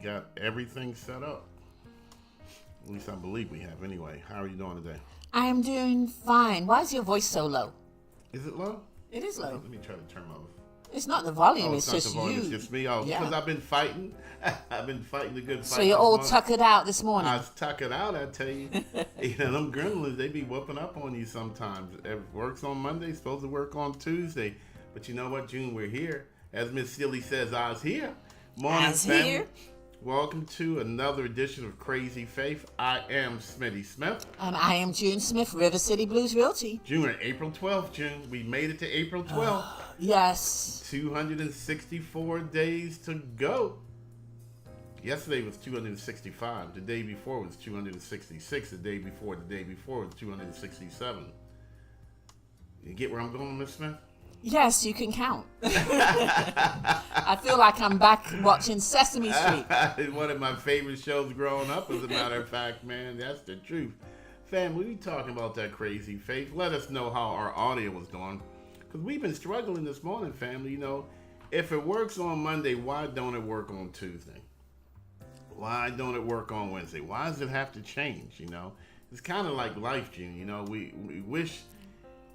Got everything set up. At least I believe we have anyway. How are you doing today? I am doing fine. Why is your voice so low? Is it low? It is low. Let me try to turn my. It's not the volume, Oh, it's it's not just the volume. you. It's just me. Oh, Yeah. because I've been fighting. I've been fighting the good fight. So you're this all morning. tuckered out this morning. I was tucking out, I tell you. Them gremlins, they be whooping up on you sometimes. It works on Monday, supposed to work on Tuesday. But you know what, June, we're here. As Miss Silly says, I was here. Morning, I's family. here. Welcome to another edition of Crazy Faith. I am Smitty Smith. And I am June Smith, River City Blues Realty. June, we're April 12th, June. We made it to April 12th. Yes. 264 days to go. Yesterday was 265. The day before was 266. The day before was 267. You get where I'm going, Miss Smith? Yes, you can count. I feel like I'm back watching Sesame Street. It's one of my favorite shows growing up, as a matter of fact, man. That's the truth. Family, we talking about that Crazy Faith. Let us know how our audio was doing. Because we've been struggling this morning, family. You know, if it works on Monday, why don't it work on Tuesday? Why don't it work on Wednesday? Why does it have to change, you know? It's kind of like life, June. You know, we wish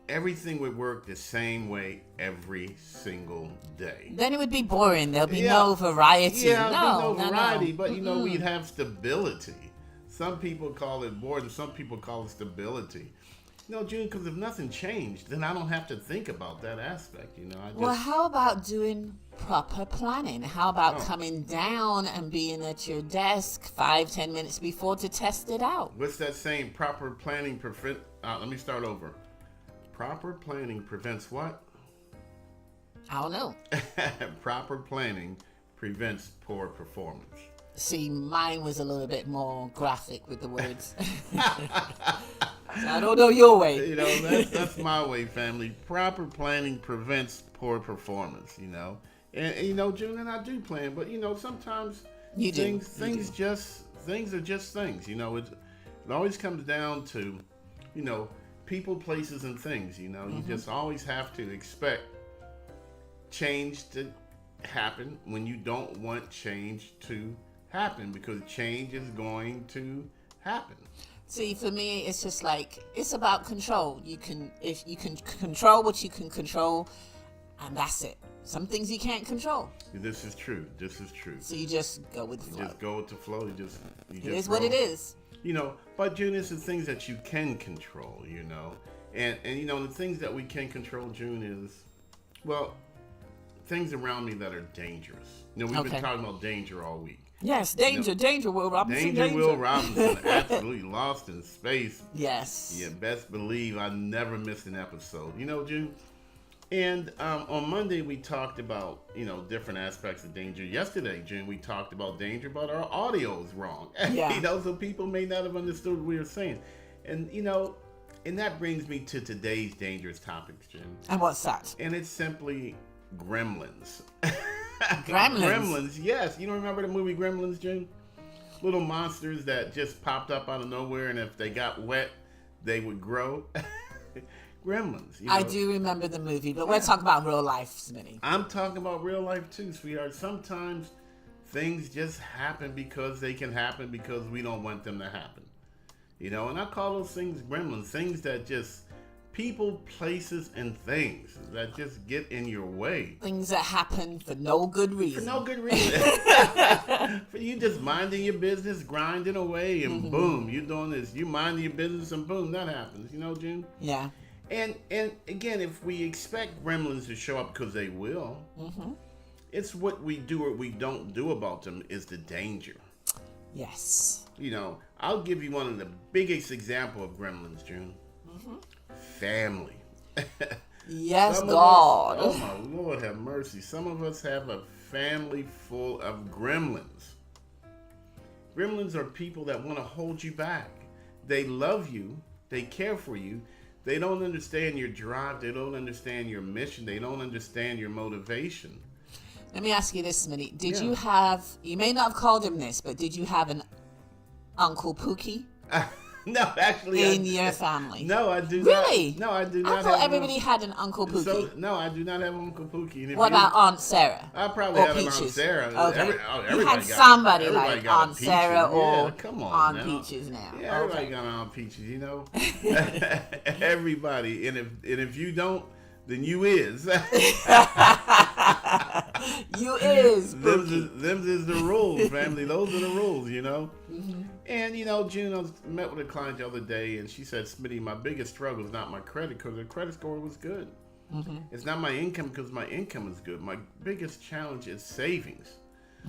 everything would work the same way every single day. Then it would be boring. There'll be no variety. Yeah, no variety, no. but you know, we'd have stability. Some people call it boredom, some people call it stability. You know, June, because if nothing changed, then I don't have to think about that aspect, you know. Well, how about doing proper planning? How about coming down and being at your desk 5-10 minutes before to test it out? What's that saying? Proper planning let me start over. Proper planning prevents what? I don't know. Proper planning prevents poor performance. See, mine was a little bit more graphic with the words. So I don't know your way. You know, that's my way, family. Proper planning prevents poor performance, you know. And you know, June, and I do plan, but you know, sometimes things are just things, you know. It always comes down to, you know, people, places, and things, you know. You just always have to expect change to happen when you don't want change to happen, because change is going to happen. See, for me, it's just like, it's about control. If you can control what you can control, and that's it. Some things you can't control. This is true. So you just go with the flow. Just go with the flow. You just It is roll. what it is. You know, but June, it's the things that you can control, you know. And you know, the things that we can control, June, is, well, things around me that are dangerous. You know, we've been talking about danger all week. Yes, danger, Will Robinson. Danger, Will Robinson, absolutely lost in space. Yes. Yeah, best believe I never missed an episode. You know, June? And on Monday, we talked about, you know, different aspects of danger. Yesterday, June, we talked about danger, but our audio is wrong. Yeah. You know, so people may not have understood what we were saying. And, you know, and that brings me to today's dangerous topics, June. And what's that? And it's simply gremlins. Gremlins? Yes. You don't remember the movie Gremlins, June? Little monsters that just popped up out of nowhere, and if they got wet, they would grow. Gremlins. You know? I do remember the movie, but we're talking about real life, Smitty. I'm talking about real life too, sweetheart. Sometimes things just happen because they can happen because we don't want them to happen. You know, and I call those things gremlins. Things that just, people, places, and things that just get in your way. Things that happen for no good reason. For no good reason. For you just minding your business, grinding away, and boom, you doing this. You minding your business, and boom, that happens. You know, June? Yeah. And again, if we expect gremlins to show up, because they will, it's what we do or we don't do about them is the danger. Yes. You know, I'll give you one of the biggest example of gremlins, June. Family. Yes, Some of God. us, oh my Lord, have mercy. Some of us have a family full of gremlins. Gremlins are people that want to hold you back. They love you. They care for you. They don't understand your drive. They don't understand your mission. They don't understand your motivation. Let me ask you this, Smitty. Did Yeah. you have, you may not have called him this, but did you have an Uncle Pookie? No, actually, in your family. No, I do really? not. No, I do not. I thought everybody had an Uncle Pookie. So, no, I do not have Uncle Pookie. And what about Aunt Sarah? I probably had an Aunt Sarah. Okay. Everybody you had got, somebody everybody like got Aunt Sarah or come on Aunt now. Peaches now. Yeah, everybody got an Aunt Peaches, Everybody. And if you don't, then you is. You is. Them is the rules, family. Those are the rules, Mm-hmm. And, June, I met with a client the other day, and she said, Smitty, my biggest struggle is not my credit, because the credit score was good. Mm-hmm. It's not my income, because my income is good. My biggest challenge is savings.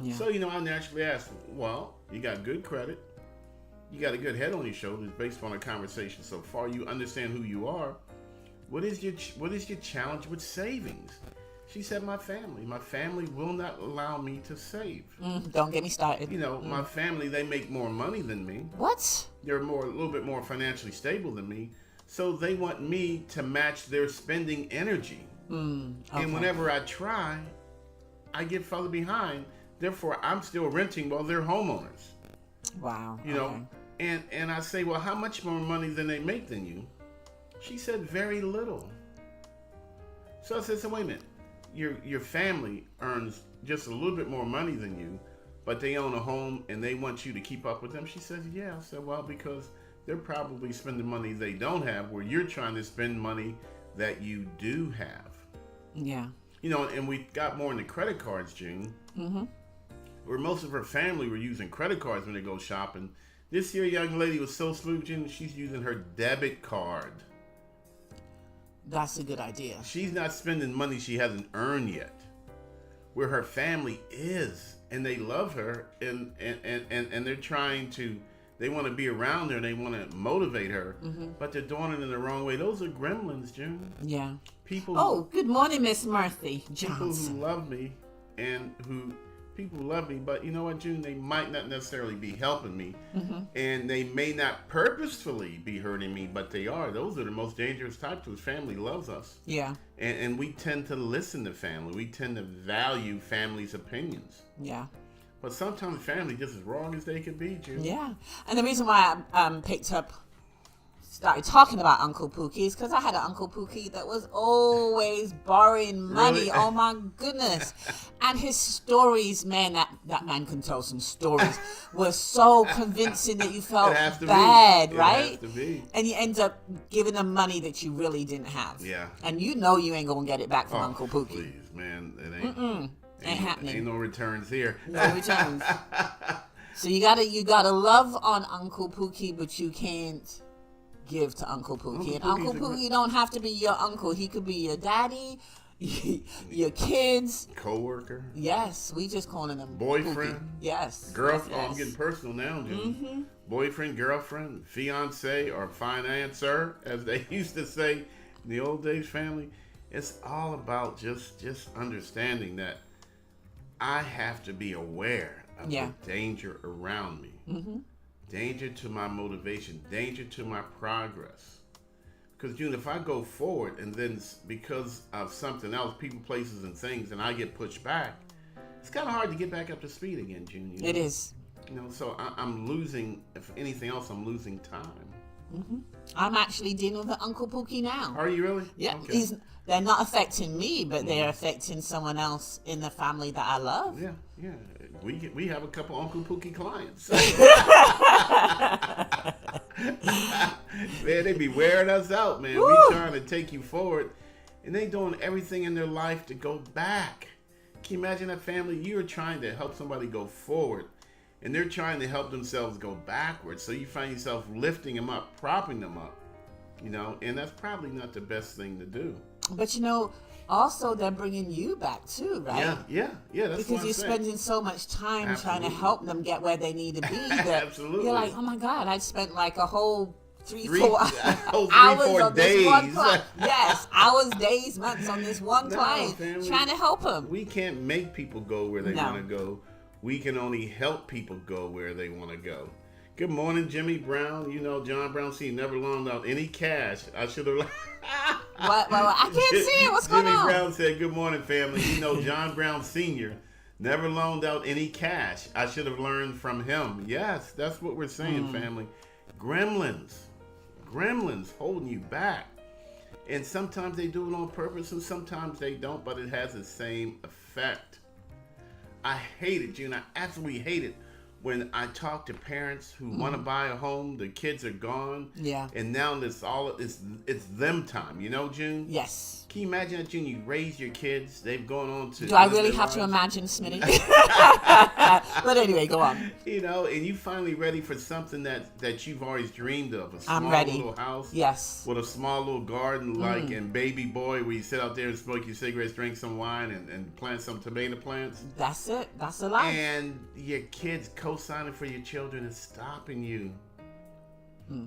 Yeah. So, I naturally asked, well, you got good credit. You got a good head on your shoulders based on our conversation so far. You understand who you are. What is your challenge with savings? She said, my family. My family will not allow me to save. Don't get me started. My family, they make more money than me. What? They're a little bit more financially stable than me. So they want me to match their spending energy. Okay. And whenever I try, I get further behind. Therefore, I'm still renting while they're homeowners. Wow. And I say, well, how much more money than they make than you? She said, very little. So I said, so wait a minute. Your family earns just a little bit more money than you, but they own a home and they want you to keep up with them? She says, yeah. I said, well, because they're probably spending money they don't have, where you're trying to spend money that you do have. Yeah. And we got more into credit cards, June. Mm-hmm. Where most of her family were using credit cards when they go shopping. This here young lady was so smooth, June, she's using her debit card. That's a good idea. She's not spending money she hasn't earned yet. Where her family is, and they love her, and they're trying to, they want to be around her, and they want to motivate her, but they're doing it in the wrong way. Those are gremlins, June. Yeah. People. Good morning, Miss Murphy Johnson. People who love me, people love me, but you know what, June? They might not necessarily be helping me, and they may not purposefully be hurting me, but they are. Those are the most dangerous types, because family loves us. Yeah. And we tend to listen to family. We tend to value family's opinions. Yeah. But sometimes family just as wrong as they can be, June. Yeah. And the reason why I started talking about Uncle Pookie is because I had an Uncle Pookie that was always borrowing money. Really? Oh my goodness. And his stories, man, that man can tell some stories, were so convincing that you felt bad, right? It has to be. And you end up giving them money that you really didn't have. Yeah. And you know you ain't gonna get it back from Uncle Pookie. Please, man, it ain't happening. Ain't no returns here. No returns. So you gotta love on Uncle Pookie, but you can't give to Uncle Pookie. And Uncle Pookie don't have to be your uncle. He could be your daddy, your kids, co-worker. Yes, we just calling them boyfriend. Pookie. Yes, girlfriend. Yes. Oh, I'm getting personal now, dude. Boyfriend, girlfriend, fiance, or financer, as they used to say in the old days. Family. It's all about just understanding that I have to be aware of the danger around me. Danger to my motivation, danger to my progress. Because, June, if I go forward and then because of something else, people, places, and things, and I get pushed back, it's kind of hard to get back up to speed again, June. It is. So I'm losing, if anything else, I'm losing time. I'm actually dealing with Uncle Pookie now. Are you really? Yeah. Okay. They're not affecting me, but they're affecting someone else in the family that I love. Yeah. We have a couple Uncle Pookie clients. Man, they be wearing us out, man. Woo! We trying to take you forward, and they doing everything in their life to go back. Can you imagine that family? You're trying to help somebody go forward, and they're trying to help themselves go backwards. So you find yourself lifting them up, propping them up, and that's probably not the best thing to do. But also they're bringing you back too, right? Yeah. That's because you're spending so much time trying to help them get where they need to be. That Absolutely. You're like, oh my God, I spent like a whole 3-4 hours on days. this one client. Yes, hours, days, months on this one client, family, trying to help them. We can't make people go where they want to go. We can only help people go where they want to go. Good morning, Jimmy Brown. John Brown Sr. never loaned out any cash. I should have. What? Well, I can't see it. What's going on? Jimmy Brown said, good morning, family. John Brown Sr. never loaned out any cash. I should have learned from him. Yes, that's what we're saying, family. Gremlins holding you back. And sometimes they do it on purpose and sometimes they don't, but it has the same effect. I hate it, June. I absolutely hate it when I talk to parents who want to buy a home, the kids are gone. Yeah. And now it's them time, you know, June? Yes. Can you imagine that, June? You raise your kids, they've gone on to... Do I really have to imagine, Smitty? But anyway, go on. You know, and you finally ready for something that you've always dreamed of. A small little house. Yes. With a small little garden, like in Baby Boy, where you sit out there and smoke your cigarettes, drink some wine, and plant some tomato plants. That's it. That's the life. And your kids co-signing for your children is stopping you.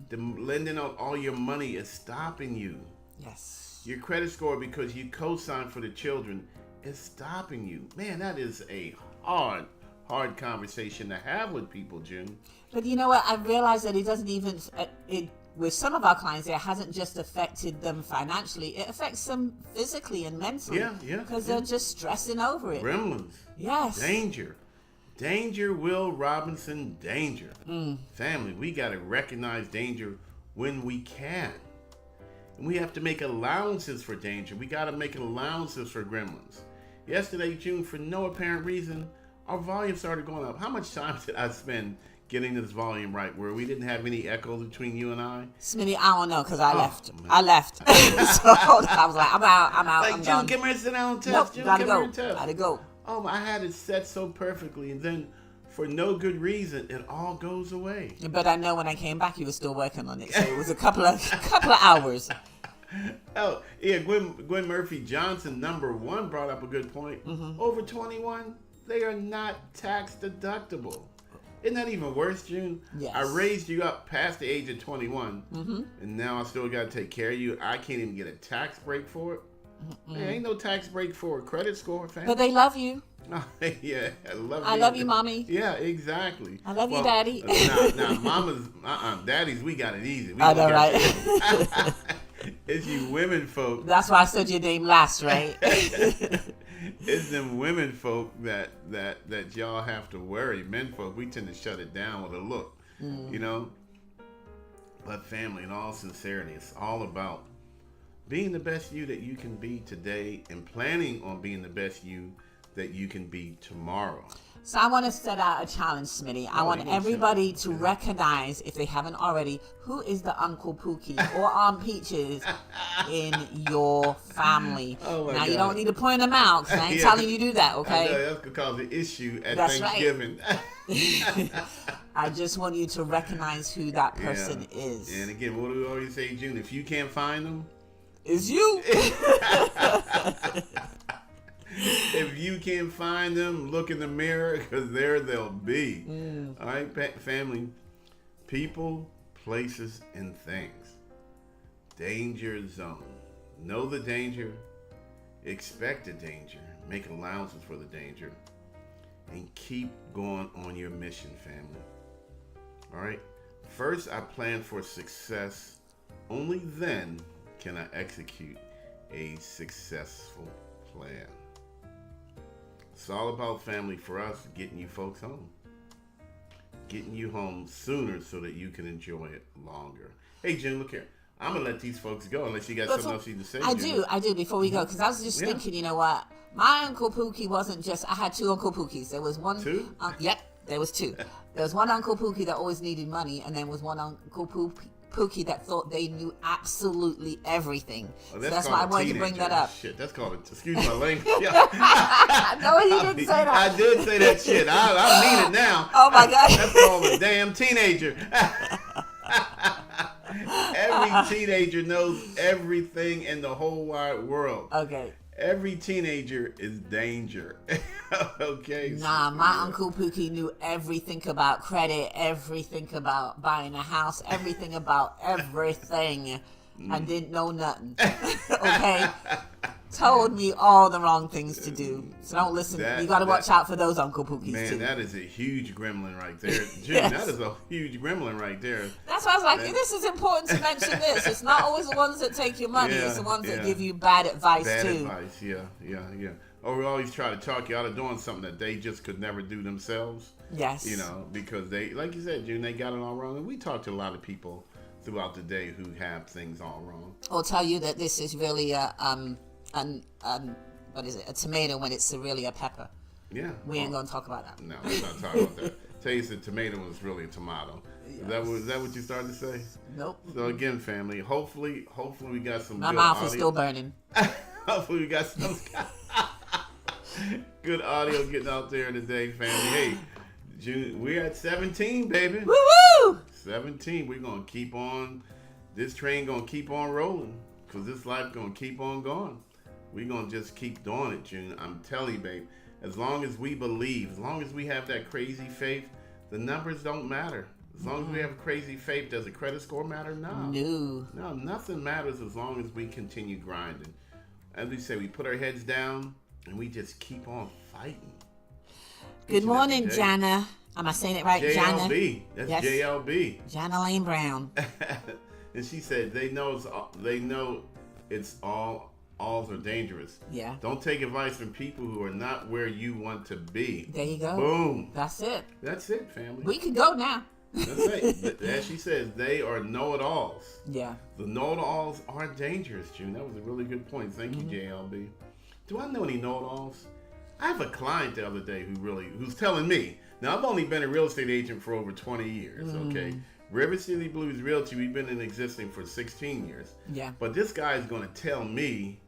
The lending out all your money is stopping you. Yes. Your credit score, because you co-sign for the children, is stopping you. Man, that is a hard conversation to have with people, June. But you know what? I realize that it doesn't even... with some of our clients, it hasn't just affected them financially. It affects them physically and mentally. Yeah. Because they're just stressing over it. Gremlins. Yes. Danger, Will Robinson, danger. Family, we got to recognize danger when we can. And we have to make allowances for danger. We got to make allowances for gremlins. Yesterday, June, for no apparent reason, our volume started going up. How much time did I spend getting this volume right where we didn't have any echoes between you and I? Smitty, I don't know, because I left. Man. I left. So I was like, I'm out. Like, I'm June, done. come here and sit down and test. Nope, June, gotta come here go. and test. Gotta go. Oh, I had it set so perfectly, and then for no good reason, it all goes away. But I know when I came back, you were still working on it. So it was a couple of hours. Oh, yeah, Gwen Murphy Johnson, number one, brought up a good point. Over 21, they are not tax deductible. Isn't that even worse, June? Yes. I raised you up past the age of 21, and now I still got to take care of you. I can't even get a tax break for it. There ain't no tax break for a credit score, fam. But they love you. Yeah, I love you. I love you, mommy. Yeah, exactly. I love you, daddy. Nah, mamas, daddies, we got it easy. I know, right? It's you women folk. That's why I said your name last, right? It's them women folk that y'all have to worry. Men folk, we tend to shut it down with a look, you know. But family, in all sincerity, it's all about being the best you that you can be today and planning on being the best you that you can be tomorrow. So I want to set out a challenge, Smitty. I want everybody to recognize, if they haven't already, who is the Uncle Pookie or Aunt Peaches in your family. Oh now, God. You don't need to point them out, because I ain't telling you to do that, okay? I know, that's going to cause an issue at That's Thanksgiving. Right. I just want you to recognize who that person is. And again, what do we always say, June? If you can't find them, it's you. If you can't find them, look in the mirror, because there they'll be. All right, family. People, places, and things. Danger zone. Know the danger. Expect the danger. Make allowances for the danger. And keep going on your mission, family. All right? First, I plan for success. Only then can I execute a successful plan. It's all about, family, for us, getting you folks home. Getting you home sooner so that you can enjoy it longer. Hey, June, look here. I'm going to let these folks go unless you got something else you need to say. I do, before we go, because I was just thinking, you know what? My Uncle Pookie wasn't just, I had two Uncle Pookies. There was one. Two? Yep, there was two. There was one Uncle Pookie that always needed money, and then was one Uncle Pookie that thought they knew absolutely everything. Oh, so that's why I wanted to bring that up. Shit, that's called excuse my language. No, he didn't say that. I did say that shit. I mean it now. Oh my God. That's called a damn teenager. Every teenager knows everything in the whole wide world. Okay. Every teenager is danger. Okay. Nah, my Uncle Pookie knew everything about credit, everything about buying a house, everything about everything, and didn't know nothing. Okay? Told me all the wrong things to do. So don't listen. You got to watch out for those Uncle Pookies, man, too. that is a huge gremlin right there. Jim, Yes. That is a huge gremlin right there. That's why I was like, this is important to mention this. It's not always the ones that take your money. It's the ones that give you bad advice, too. Bad advice, yeah. Or we always try to talk you out of doing something that they just could never do themselves. Yes. You know, because they, like you said, June, they got it all wrong. And we talk to a lot of people throughout the day who have things all wrong. Or tell you that this is really a what is it? A tomato when it's really a pepper. Yeah. We ain't gonna talk about that. No, we're not talking about that. Tell you the tomato was really a tomato. Yes. Is that what you started to say? Nope. So again, family, hopefully we got some. My good mouth audio. is still burning. Hopefully we got some good audio getting out there today, family. Hey, June, we're at 17, baby. Woo woo! 17. We're gonna keep on. This train gonna keep on rolling, cause this life gonna keep on going. We're gonna just keep doing it, June. I'm telling you, babe. As long as we believe, as long as we have that crazy faith, the numbers don't matter. As long as we have crazy faith, does the credit score matter? No. No, nothing matters as long as we continue grinding. As we say, we put our heads down and we just keep on fighting. Good morning, Jana. Am I saying it right? JLB. Jana? That's yes. JLB. Jana Lane Brown. And she said they know it's all alls are dangerous. Yeah. Don't take advice from people who are not where you want to be. There you go. Boom. That's it. That's it, family. We can go now. That's right. As she says, they are know-it-alls. Yeah. The know-it-alls are dangerous, June. That was a really good point. Thank you, JLB. Do I know any know-it-alls? I have a client the other day who's telling me. Now, I've only been a real estate agent for over 20 years, okay? River City Blues Realty, we've been in existing for 16 years. Yeah. But this guy is going to tell me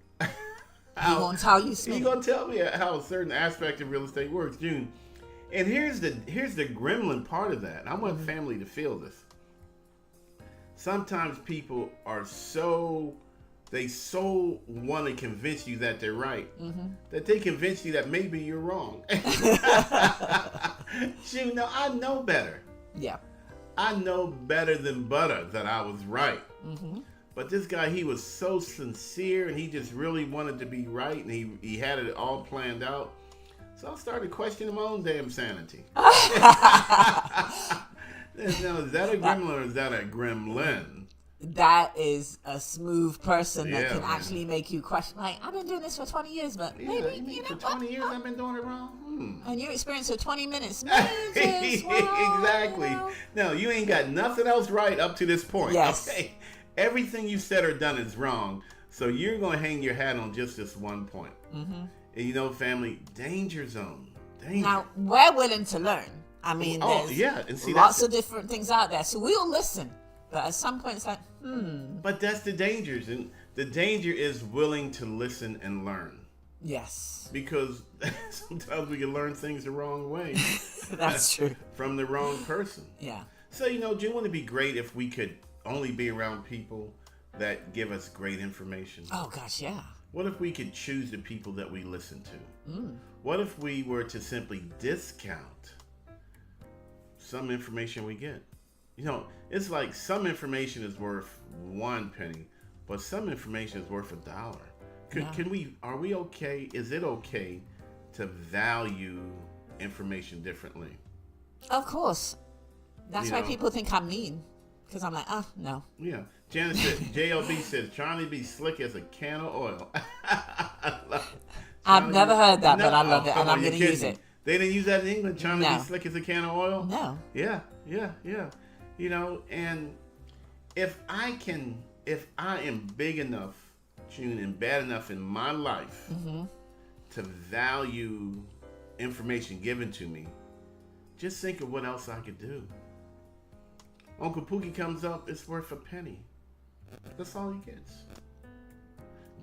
He's going to tell you He's going to tell me how a certain aspect of real estate works, June. And here's the gremlin part of that. I want family to feel this. Sometimes people are so want to convince you that they're right, that they convince you that maybe you're wrong. June, no, I know better. Yeah. I know better than butter that I was right. But this guy, he was so sincere and he just really wanted to be right, and he had it all planned out. So I started questioning my own damn sanity. Now, is that a gremlin or is that a gremlin? That is a smooth person that can man. actually make you question. Like, I've been doing this for 20 years, but maybe, you know, for 20 years I've been doing it wrong. And your experience of 20 minutes. Exactly. You know? No, you ain't got nothing else right up to this point. Yes. Okay? Everything you said or done is wrong. So you're going to hang your hat on just this one point. And you know, family, danger zone. Danger. Now, we're willing to learn. I mean, there's and see, lots of different things out there. So we'll listen. But at some point, it's like, But that's the dangers. And the danger is willing to listen and learn. Yes. Because sometimes we can learn things the wrong way. That's true. From the wrong person. Yeah. So, you know, June, wouldn't it be great if we could only be around people that give us great information? Oh, gosh, yeah. What if we could choose the people that we listen to? What if we were to simply discount some information we get? You know, it's like some information is worth 1 penny, but some information is worth $1. Are we okay? Is it okay to value information differently? Of course. That's why people think I'm mean. Because I'm like, no. Yeah. Janice said, JLB says, trying to be slick as a can of oil. I've never heard that, but I love it, and I'm going to use it. They didn't use that in England, trying to be slick as a can of oil? No. Yeah. You know, and if I am big enough, June, and bad enough in my life to value information given to me, just think of what else I could do. Uncle Pookie comes up, it's worth a penny. That's all he gets.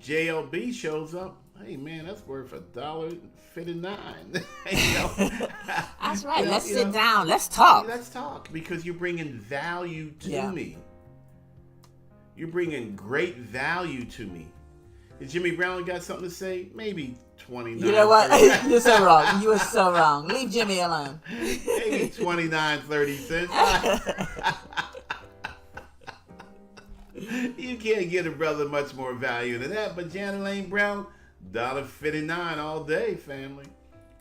JLB shows up, hey man, that's worth $1.59. That's right. Let's sit down. Let's talk. Let's talk, because you're bringing value to me. You're bringing great value to me. Is Jimmy Brown got something to say? Maybe 29. You know what? You're so wrong. You are so wrong. Leave Jimmy alone. Maybe 29, 30 cents. You can't get a brother much more value than that. But Janet Lane Brown, $1.59 all day, family,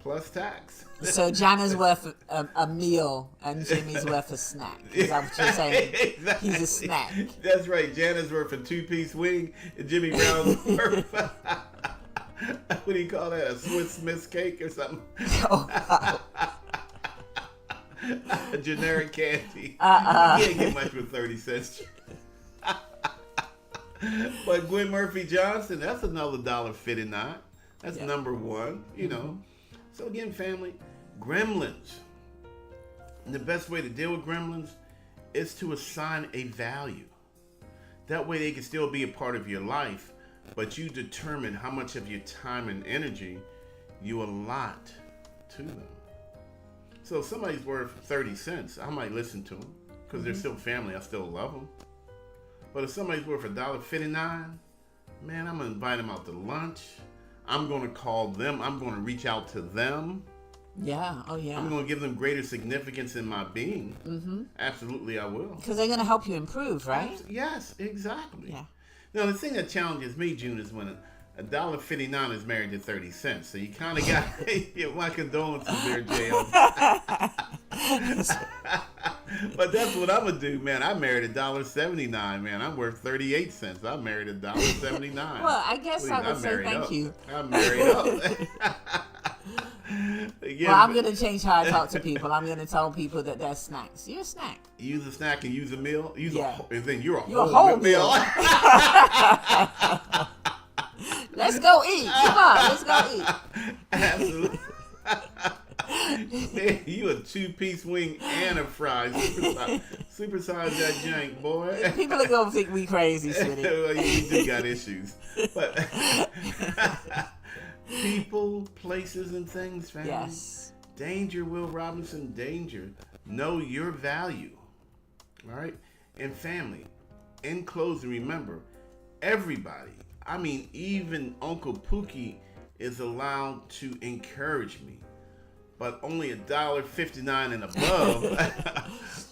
plus tax. So Jana's worth a meal and Jimmy's worth a snack. Is that what you're saying? Exactly. He's a snack. That's right. Jana's worth a 2-piece wing, and Jimmy Brown's worth what do you call that? A Swiss Miss cake or something? Oh, wow. Generic candy. You can't get much for 30 cents. But Gwen Murphy Johnson, that's another $1.59. That's number one, you know. So again, family, gremlins. And the best way to deal with gremlins is to assign a value. That way they can still be a part of your life, but you determine how much of your time and energy you allot to them. So if somebody's worth 30 cents, I might listen to them because they're still family. I still love them. But if somebody's worth $1.59, man, I'm going to invite them out to lunch. I'm going to call them. I'm going to reach out to them. Yeah. Oh, yeah. I'm going to give them greater significance in my being. Absolutely, I will. Because they're going to help you improve, right? Yes, exactly. Yeah. Now, the thing that challenges me, June, is when $1.59 is married to 30 cents. So you kind of got my condolences there, JL. But that's what I'm going to do, man. I married $1.79, man. I'm worth 38 cents. I married $1.79. Well, I guess I would say thank you. I'm married up. Again, well, I'm going to change how I talk to people. I'm going to tell people that that's snacks. You're a snack. Use a snack and use a meal. And then you're a whole meal. Let's go eat. Come on, let's go eat. Absolutely. Man, you a 2-piece wing and a fry. Supersize that jank, boy. People are going to think we crazy, sweetie. Well, you do got issues. But people, places, and things, family. Yes. Danger, Will Robinson, danger. Know your value. All right? And family, in closing, remember, everybody, I mean, even Uncle Pookie is allowed to encourage me. But only $1.59 and above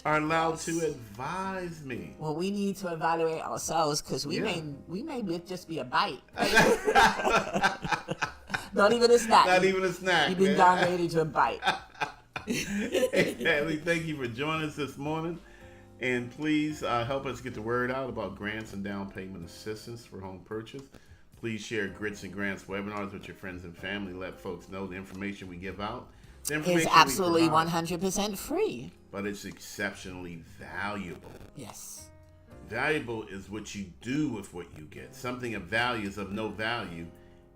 are allowed to advise me. Well, we need to evaluate ourselves because we may just be a bite. Not even a snack. Not even a snack. You've been downgraded to a bite. Hey, family, thank you for joining us this morning. And please help us get the word out about grants and down payment assistance for home purchase. Please share Grits and Grants webinars with your friends and family. Let folks know the information we give out. It's absolutely 100% free. But it's exceptionally valuable. Yes. Valuable is what you do with what you get. Something of value is of no value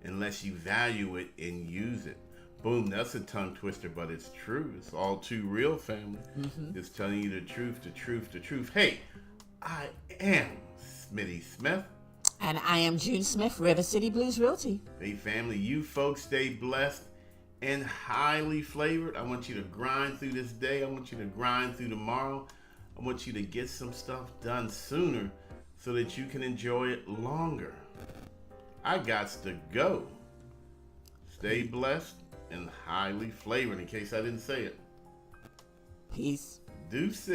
unless you value it and use it. Boom, that's a tongue twister, but it's true. It's all too real, family. It's telling you the truth, the truth, the truth. Hey, I am Smitty Smith. And I am June Smith, River City Blues Realty. Hey, family, you folks stay blessed and highly flavored. I want you to grind through this day. I want you to grind through tomorrow. I want you to get some stuff done sooner so that you can enjoy it longer. I gots to go. Stay blessed and highly flavored, in case I didn't say it. Peace. Deuces.